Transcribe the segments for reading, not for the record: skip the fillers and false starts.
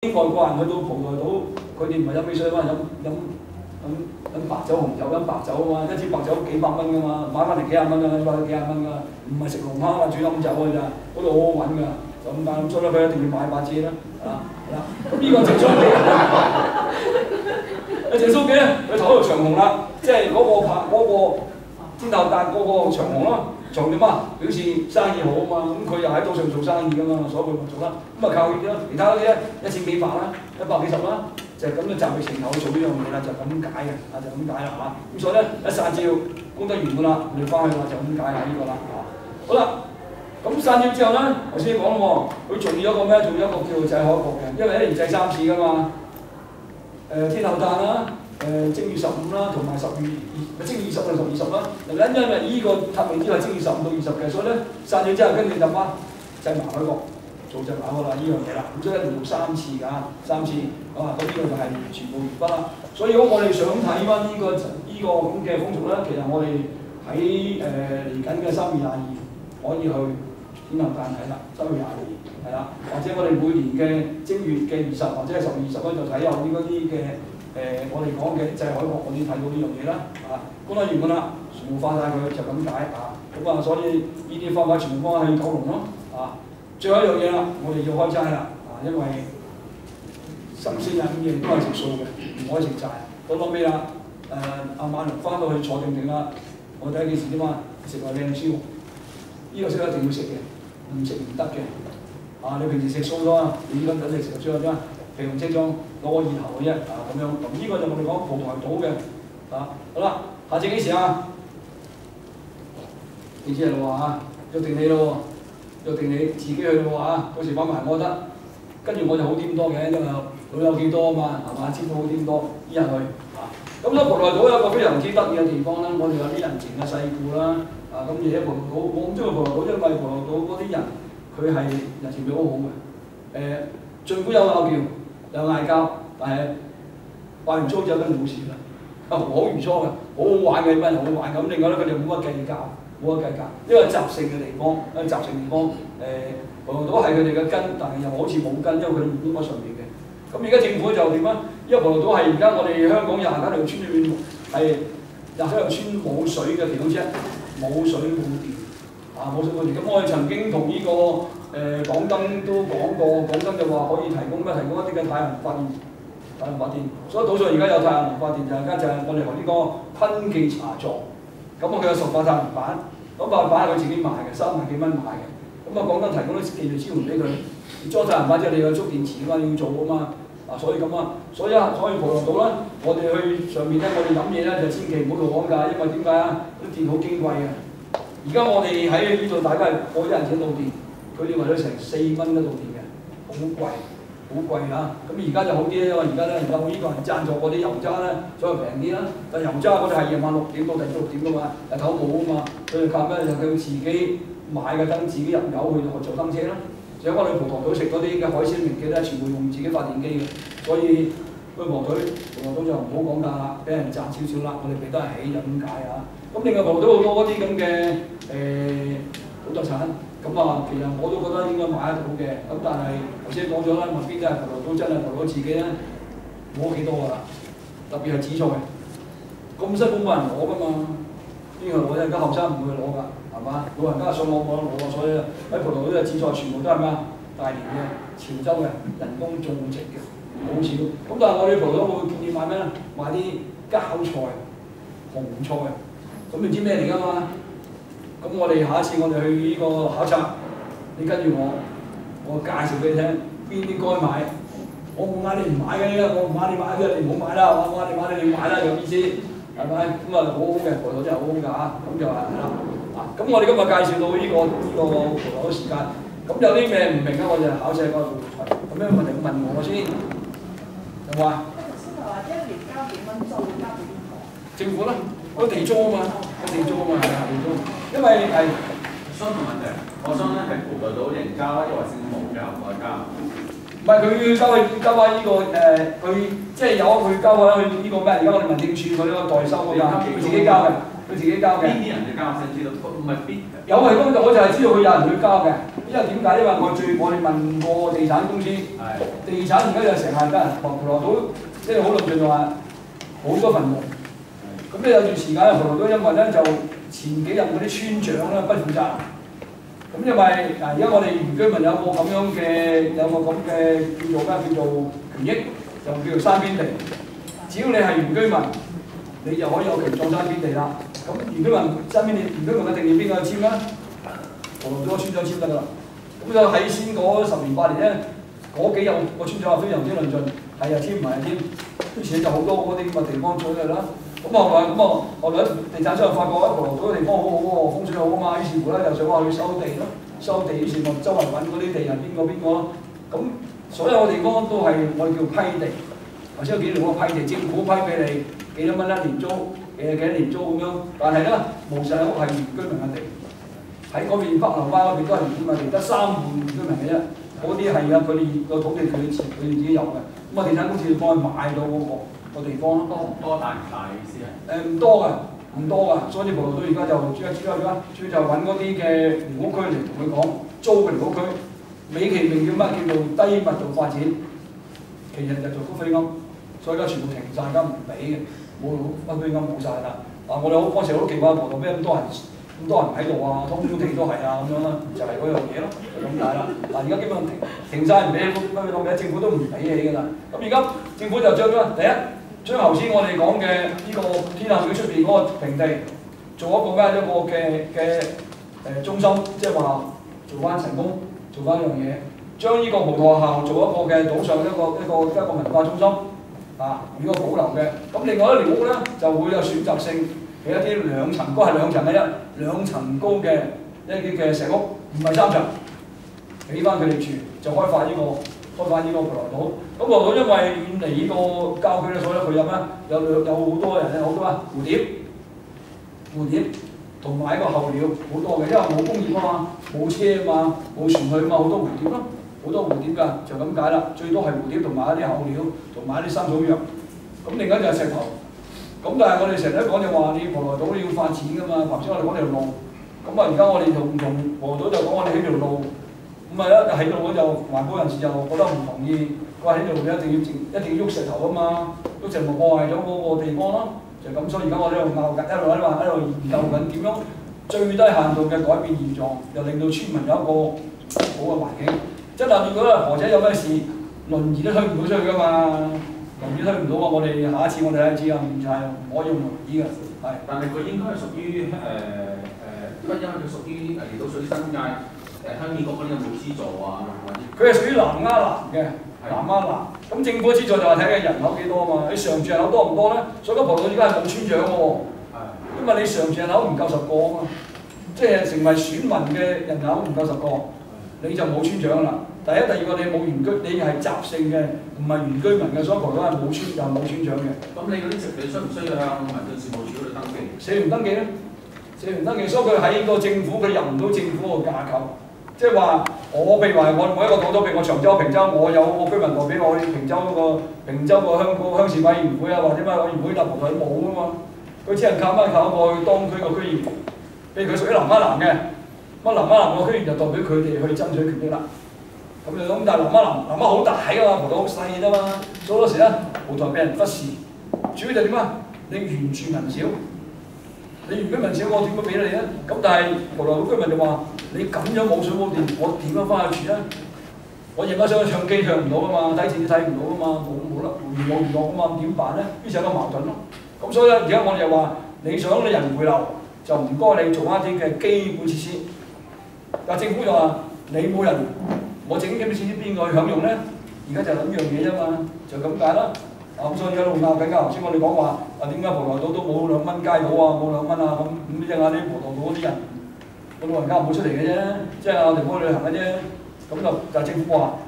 啲外國人去到蒲台島，佢哋唔係飲汽水嘛，飲白酒、紅酒，飲白酒啊嘛，一支白酒幾百蚊噶嘛，買翻嚟幾廿蚊啊，買到幾廿蚊噶，唔係食龍蝦啊，煮飲酒㗎咋，嗰度好好揾㗎，就咁解，所以佢一定要買把遮啦，係啦，咁呢個鄭蘇記，鄭蘇記咧，佢頭嗰條長虹啦，即係嗰個天后誕嗰個長虹咯。長點啊？表示生意好啊嘛，咁佢又喺島上做生意㗎嘛，所以佢咪做啦。咁啊靠佢啲咯，其他嗰啲咧1000幾百啦，100幾十啦，就係咁嘅集腋成裘去做呢樣嘢啦，就咁解嘅，就咁解啦嚇。咁所以咧一散照功德完㗎啦，我哋翻去啦就咁解啦呢個啦嚇。好啦，咁散照之後咧，頭先講咯喎，佢仲要一個咩？仲要一個叫做祭海角嘅，因為一年祭3次㗎嘛。天后誕啦。正月15啦，同埋正月20到10啦。因為呢個塔明珠係正月15到20嘅，所以咧散咗之後跟住就乜祭麻海角，做祭麻海角啦呢樣嘢啦。咁所以一定做3次㗎，3次啊，咁呢個就係全部完畢啦。所以如果我哋想睇翻呢個咁嘅風俗咧，其實我哋喺嚟緊嘅3月22可以去天后誕睇啦，3月22係啦，或者我哋每年嘅正月嘅20或者係10月20咧就睇下呢嗰啲嘅。我哋講嘅祭海角嗰啲睇到呢樣嘢啦，功德圓滿啦，全部化晒佢就咁解啊。咁啊，所以呢啲方法全部放喺九龍咯，最後一樣嘢啦，我哋要開齋啦，因為14日5夜都係食素嘅，唔可以食齋。到到尾啦，阿馬龍翻到去坐定定啦，我睇幾時啫嘛，食個靚燒，呢個燒一定要食嘅，唔食唔得嘅。你平時食素啦，你依家等你食咗啫。皮紅車裝攞個意頭嘅啫，咁樣，咁呢個就我哋講蒲台島嘅，好啦，下次幾時啊？你知係咯喎，約定你咯喎，約定你自己去咯喎，到時揾埋我得，跟住我就好啲咁多嘅，因為老友幾多啊嘛，係嘛，知道好啲咁多，依日去，咁所以蒲台島有一個非常之得意嘅地方啦，我哋有啲人情嘅世故啦，咁而且蒲台島，我咁中意蒲台島，因為蒲台島嗰啲人佢係人情味好好嘅，儘管有拗撬。有嗌交，但係拜完粗之後跟住冇事啦，好如初嘅，好好玩嘅，乜好玩咁。另外咧，佢哋冇乜計較，冇乜計較，因為習性嘅地方，習性地方，蒲台島係佢哋嘅根，但係又好似冇根，因為佢哋唔應該上面嘅。咁而家政府就點啊？因為蒲台島係而家我哋香港廿幾條村裏邊係廿幾條村冇水嘅其中之一，冇水冇電，冇水冇電。咁我哋曾經同呢個港燈都講過，港燈就話可以提供一啲嘅太陽能發電，所以島上而家有太陽能發電就係我哋學呢個噴氣茶座，咁佢有10塊太陽能板，咁塊板係佢自己賣嘅，3萬幾蚊買嘅，咁港燈提供啲技術支援俾佢，你裝太陽能板之後你有蓄電池㗎嘛，你要做㗎嘛，所以咁啊，所以蒲台島咧，我哋去上面咧，我哋飲嘢咧就千祈唔好度講價，因為點解啊？啲電好矜貴嘅，而家我哋喺呢度大家係過一人錢度電。佢哋為咗成4蚊一度電嘅，好貴，好貴啊！咁而家就好啲啦，因為而家咧有呢個人贊助嗰啲油渣咧，所以平啲啦。但油渣嗰啲係夜晚6點到第6點㗎嘛，日頭冇啊嘛，佢哋靠咩？就佢自己買嘅燈，自己入油去做燈車啦。仲有我哋蒲台島食嗰啲嘅海鮮名記咧，全部用自己發電機嘅，所以去蒲台島就唔好講價啦，俾人賺少少啦，我哋俾得起就咁解啊！咁另外蒲台島好多嗰啲咁嘅土特產。咁其實我都覺得應該買得到嘅，咁但係頭先講咗啦，邊啲係蒲台島真係蒲台島自己咧攞幾多㗎啦，特別係紫菜，咁辛苦冇人攞㗎嘛，邊個攞啫？而家後生唔會攞㗎，係嘛？老人家想攞冇得攞啊，所以喺蒲台島嘅紫菜全部都係咩啊？大連嘅、潮州嘅，人工種植嘅，好少。咁但係我哋蒲台島會建議買咩咧？買啲膠菜、紅菜，咁你知咩嚟㗎嘛？咁我哋下一次我哋去呢個考察，你跟住我介紹俾你聽，邊啲該買。我冇嗌你唔買嘅，我唔嗌你買嘅，你唔好買啦，我嗌你買你要買啦，有意思，係咪？咁好好嘅，蒲台島真係好好㗎嚇，咁就係啦。咁我哋今日介紹到呢個蒲台島時間，咁有啲咩唔明啊？我就考試喺嗰度提，咁咩問題問我先，有冇啊？先頭話1年交幾蚊租，交俾邊個？政府啦，個地租啊嘛，地租啊嘛，係啊，地租。因為係相同問題，我想咧係蒲台島人交，抑或政府交外交？唔係佢交翻呢個佢即係有佢交翻去呢個咩？而家我哋民政處佢嗰個代收㗎嘛，佢自己交嘅，佢佢自己交嘅。邊啲人去交先知道？唔係邊有係咁就我就係知道佢有人去交嘅，因為點解？因為我哋問過地產公司，地產而家就成日得人葡萄島，即係好論盡就話好多墳墓。咁咧有段時間咧，葡萄島因為咧就前幾日嗰啲村長咧不負責，咁因為而家我哋原居民有個咁樣嘅叫做權益，就叫做山邊地。只要你係原居民，你就可以有權狀山邊地啦。咁原居民山邊地，原居民嘅定義邊個簽咧？葡萄島村長簽得㗎啦。咁就喺先嗰10年8年咧，嗰幾日個村長話非常之論盡，係啊簽唔係啊簽，啲錢就好多嗰啲咁嘅地方取嚟啦。咁後來地產商又發覺葡萄島嘅地方好好喎，風水好啊嘛，於是乎咧就想話去收地咯，收地於是我周圍揾嗰啲地人邊個咯。咁所有嘅地方都係我哋叫批地，頭先有幾條我批地，政府批俾你幾多蚊一年租，幾多年租咁樣，但係咧無實屋係原居民嘅地，喺嗰邊北流灣嗰邊都係原居民地，得3戶原居民嘅啫，嗰啲係啊佢哋個土地佢哋自己有嘅，咁啊地產公司就幫佢買到個地方咯。多大唔大嘅意思係？唔多㗎，所以葡萄島而家主要就揾嗰啲嘅寮屋區嚟同佢講租嘅寮屋區，美其名叫乜？叫做低密度發展，其實就做骨灰龕，所以而家全部停晒㗎，唔俾嘅，冇骨灰龕冇晒啦。我哋嗰時好奇怪，葡萄咩咁多人喺度啊，通地都係啊咁樣啦，就係嗰樣嘢咯，就咁解啦。而家基本上停晒唔俾，政府都唔俾起㗎啦。咁而家政府就將咗第一。將頭先我哋講嘅呢個天后廟出邊嗰個平地，做一個中心，即係話做翻成功，做翻一樣嘢，將呢個葡萄學校做一個嘅島上一個文化中心，如果保留嘅。咁另外一寮屋咧就會有選擇性嘅一啲2層高係2層嘅2層高嘅一啲嘅石屋，唔係3層，俾翻佢哋住，就開發呢個葡萄島。咁葡萄島因為遠離呢個郊區咧，所以佢有咩？有好多人咧，好多蝴蝶同埋一個候鳥好多嘅，因為冇工業啊嘛，冇車啊嘛，冇船去啊嘛，好多蝴蝶咯，好多蝴蝶㗎，就咁解啦。最多係蝴蝶同埋一啲候鳥同埋一啲生草藥。咁另外就係石頭。咁但係我哋成日都講就話你葡萄島你要發展㗎嘛，頭先我哋講條路。咁而家我哋同葡萄島就講我哋起條路。咁起路就環保人士就覺得唔同意。話喺度一定要喐石頭啊嘛，喐石頭破壞咗嗰個地方咯，就咁。所以而家我哋喺度拗緊，喺度研究緊點樣最低限度嘅改變現狀，又令到村民有一個好嘅環境。即係如果何者有咩事，輪椅都推唔到出去㗎嘛，輪椅推唔到啊！我哋下一次我哋睇知啊，唔係唔可以用輪椅㗎，係。但係佢應該係屬於因為佢屬於離島水新界鄉議局嗰啲有冇資助啊？佢係屬於南丫南嘅。南丫南，咁政府資助就係睇嘅人口幾多嘛？你常住人口多唔多咧？所以嗰葡萄島而家係冇村長嘅喎，因為你常住人口唔夠10個啊嘛，即係成為選民嘅人口唔夠10個，你就冇村長啦。第一、第二個你冇原居，你係雜姓嘅，唔係原居民嘅，所以葡萄島係冇村長嘅。咁你嗰啲食地需唔需要向民政事務處嗰度登記？社員登記咧，所以佢喺個政府，佢入唔到政府個架構。即係話，我譬如話我每一個島都譬如我長洲、坪洲，我有個居民代表我去坪洲個鄉事委員會啊，或者乜委員會立葡萄冇啊嘛，佢只能靠一個當區個區議員，譬如佢屬於南丫南嘅，南丫南個區議員就代表佢哋去爭取權益啦。咁但係南丫好大㗎嘛，葡萄好細啫嘛，所以好多時咧葡萄俾人忽視，主要就點啊？你原住民少。你原居民少，我點會俾你咧？咁但係葡萄島居民就話：你咁樣冇水冇電，我點樣翻去住咧？我夜晚上去唱機唱唔到啊嘛，睇電視睇唔到啊嘛，冇得冇娛樂啊嘛，點辦咧？於是有個矛盾咯。咁所以咧，而家我哋又話：你想你人回流，就唔該你做一啲嘅基本設施。但政府就話：你冇人，我整基本設施邊個去享用咧？而家就諗樣嘢啫嘛，就咁解啦。咁所以一路拗緊㗎。頭先我哋講話點解葡萄島都冇2蚊街島啊，冇2蚊啊咁即係啲葡萄島嗰啲人，個老人家唔會出嚟嘅啫，即係我哋幫佢旅行嘅啫。咁就政府話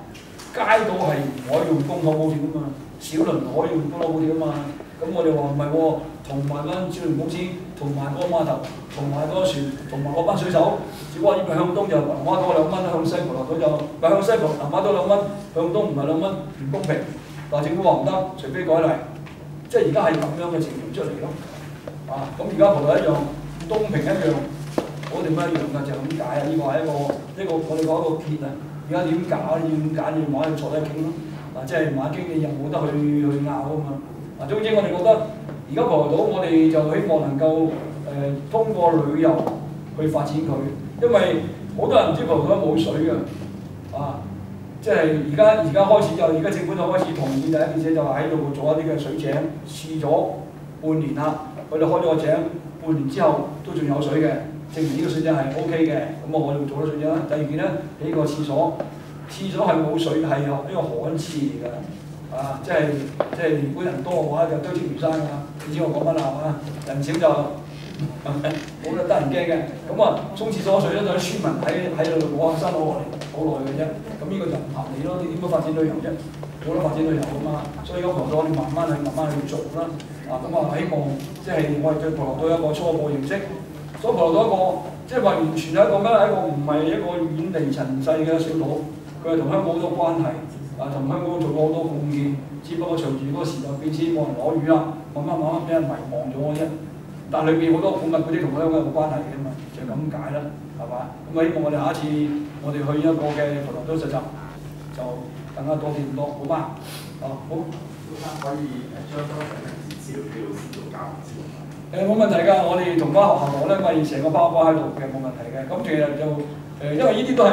街島係唔可以用公帑補貼㗎嘛，小輪可以用公帑補貼㗎嘛。咁我哋話唔係喎，同埋嗰小輪公司，同埋個碼頭，同埋個船，同埋嗰班水手，只不過呢邊向東就南丫島2蚊，向西葡萄島就向西南丫島2蚊，向東唔係2蚊，唔公平。但政府話唔得，除非改例，即係而家係咁樣嘅情形出嚟咯。咁而家葡萄一樣，東平一樣，我哋乜一樣㗎？就係咁解啊！呢個係一個我哋講一個結啊。而家點搞？要點揀？要馬去坐得傾咯。即係馬經理又冇得去拗啊嘛。總之我哋覺得而家葡萄島我哋就希望能夠通過旅遊去發展佢，因為好多人唔知葡萄島冇水嘅。即係而家開始而家政府就開始同意第一件事就係喺度做一啲嘅水井，試咗半年啦，佢哋開咗個井，半年之後都仲有水嘅，證明呢個水井係 O K 嘅。咁我哋做咗水井啦。第二件咧，起個廁所係冇水，係呢個旱廁嚟㗎。即係如果人多嘅話就堆積如山㗎。你知我講乜啦係嘛？人少就冇得人驚嘅。咁沖廁所水咧，就啲村民喺度攞下山攞落嚟好耐嘅啫。咁呢個就唔合理咯。你點樣發展旅遊啫？冇得發展旅遊㗎嘛。所以咁葡萄島你慢慢去做啦。希望即係我哋對葡萄島一個初步認識。所以葡萄島一個即係話完全係一個咩？係一個唔係一個遠離塵世嘅小島，佢係同香港好多關係。同香港做過好多貢獻，只不過隨住嗰個時代變遷，冇人攞魚啦，慢慢俾人遺忘咗嘅啫。但係裏邊好多古物嗰啲同香港有關係嘅嘛，就咁解啦，係嘛？希望我哋下一次我哋去一個嘅葡萄島實習，就更加多啲咁多，好嗎？好。可以將多成平時資料俾老師做教學冇問題㗎，我哋同翻學校攞咧，咪成個包喺度嘅，冇問題嘅。咁其實就因為呢啲都係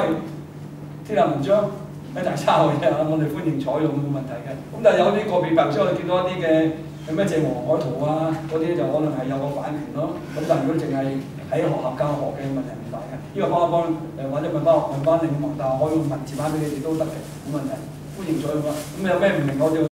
天下文章。一大抄嘅啫，我哋歡迎採用冇問題嘅。咁但係有啲個別白書，我哋見到一啲嘅咩借黃海圖嗰啲就可能係有個版權咯。咁但係如果淨係喺學校教學嘅問題唔大嘅。呢個幫一幫或者問翻你，但係我用文字版俾你哋都得嘅，冇問題。歡迎採用啊。咁有咩唔明我哋